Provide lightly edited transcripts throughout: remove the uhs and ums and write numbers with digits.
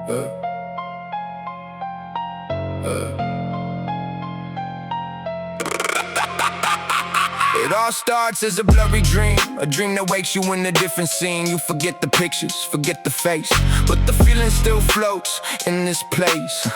It all starts as a blurry dream, a dream that wakes you in a different scene. You forget the pictures, forget the face, but the feeling still floats in this place.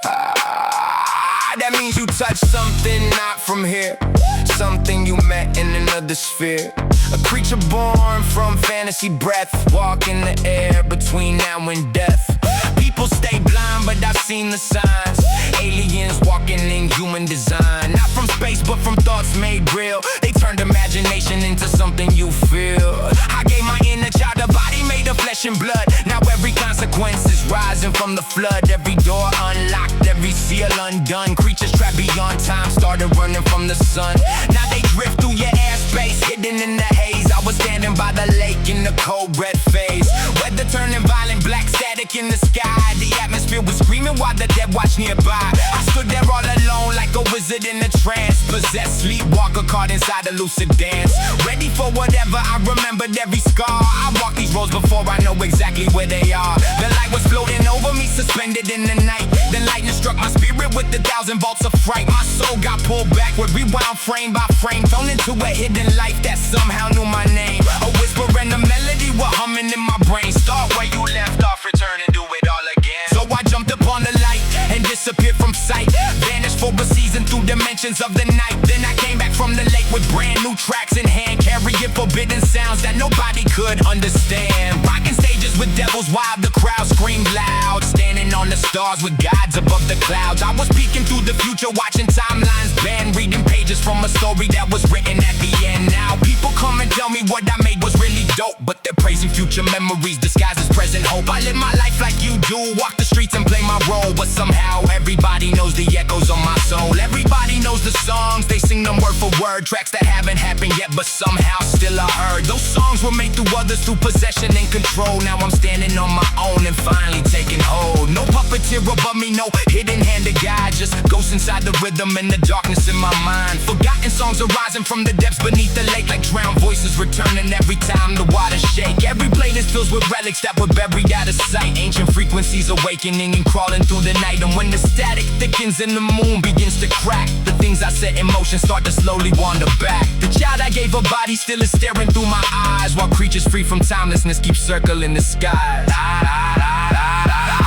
That means you touch something not from here, something you met in another sphere. A creature born from fantasy breath, walk in the air between now and death. People stay blind, but I've seen the signs. Aliens walking in human design, not from space but from thoughts made real. They turned imagination into something you feel. I gave my inner child a body made of flesh and blood. Now every consequence is rising from the flood. Every door unlocked, every seal undone. Creatures trapped beyond time started running from the sun. Now they drift through your airspace, hidden in the haze. I was standing by the lake in the cold red phase. Weather turning violent, black static in the sky. The atmosphere was screaming while the dead watched nearby. I stood there all alone like a wizard in a trance. Possessed sleepwalker caught inside a lucid dance. Ready for whatever, I remembered every scar. I walked these roads before I know exactly where they are. The light was floating over me, suspended in the night. Then lightning struck my spirit with 1,000 volts of fright. My soul got pulled backward, rewound frame by frame. Thrown into a hidden life that somehow knew my name. A whisper and a melody were humming in my brain. Start where you left off, return and do it all again. So I jumped upon the light and disappeared from sight. Vanished for a season through dimensions of the night. Then I came back from the lake with brand new tracks in hand, carrying forbidden sounds that nobody could understand. Rocking stages with devils while the crowd screamed loud. Standing on the stars with gods above the clouds. I was peeking through the future, watching timelines bend, reading pages from a story that was written at the end. Now people come and tell me what I made was really dope, but they're praising future memories disguised as present hope. I live my life like you do, walk the streets and play my role, but somehow everybody knows the echoes on my soul. Everybody knows the songs, they sing them word for word. Tracks that haven't happened yet, but somehow still are heard. Those songs were made through others, through possession and control. Now I'm standing on my own and finally taking hold. No puppeteer above me, no hidden hand to guide. Just ghosts inside the rhythm and the darkness in my mind. Forgotten songs are rising from the depths beneath the lake, like drowned voices returning every time the water shake. Every playlist fills with relics that were buried out of sight. Ancient frequencies awakening and crawling through the night. And when the static thickens and the moon begins to crack, the things I set in motion start to slowly wander back. The child I gave a body still is staring through my eyes, while creatures free from timelessness keep circling the skies.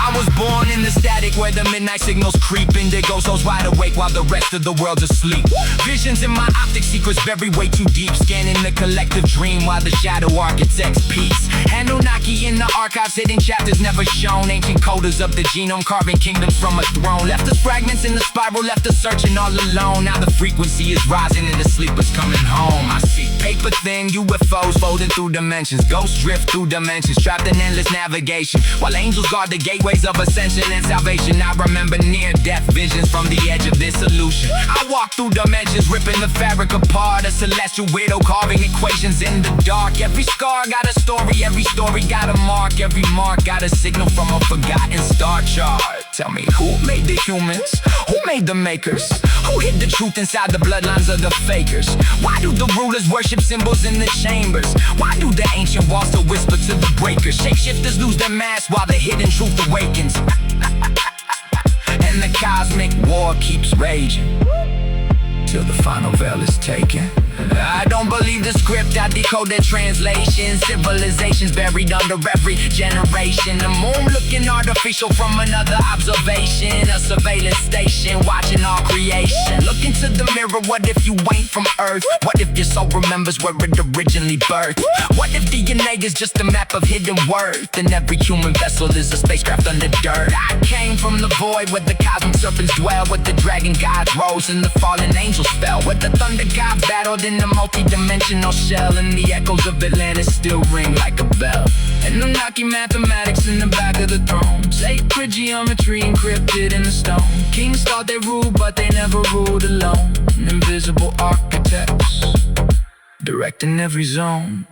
I was born in the static where the midnight signals creep. Indigo souls wide awake while the rest of the world's asleep. Visions in my optic, secrets buried way too deep. Scanning the collective dream while the shadow architects peace. Anunnaki in the archives, hidden chapters never shown. Ancient coders of the genome, carving kingdoms from a throne. Left us fragments in the spiral, left us searching all alone. Now the frequency is rising and the sleepers coming home. I see paper thin UFOs folding through dimensions. Ghosts drift through dimensions, trapped in endless navigation, while angels guard the gateways of ascension and salvation. I remember near-death visions from the edge of this illusion. I walk through dimensions, ripping the fabric apart. A celestial widow carving equations in the dark. Every scar got a story, every story got a mark. Every mark got a signal from a forgotten star chart. Tell me, who made the humans? Who made the makers? Who hid the truth inside the bloodlines of the fakers? Why do the rulers worship symbols in the chambers? Why do the ancient walls still whisper to the breakers? Shapeshifters lose their mask while the hidden truth awakens. And the cosmic war keeps raging till the final veil is taken. I don't believe the script, I decode the translation. Civilizations buried under every generation. The moon looking artificial from another observation. A surveillance station watching all creation. Look into the mirror, what if you ain't from Earth? What if your soul remembers where it originally birthed? What if DNA is just a map of hidden worth? And every human vessel is a spacecraft under dirt. I came from the void where the cosmic serpents dwell, where the dragon gods rose and the fallen angels fell, where the thunder gods battled in the multi-dimensional shell, and the echoes of Atlantis still ring like a bell. Anunnaki mathematics in the back of the throne, sacred geometry encrypted in the stone. Kings thought they ruled, but they never ruled alone. Invisible architects directing every zone.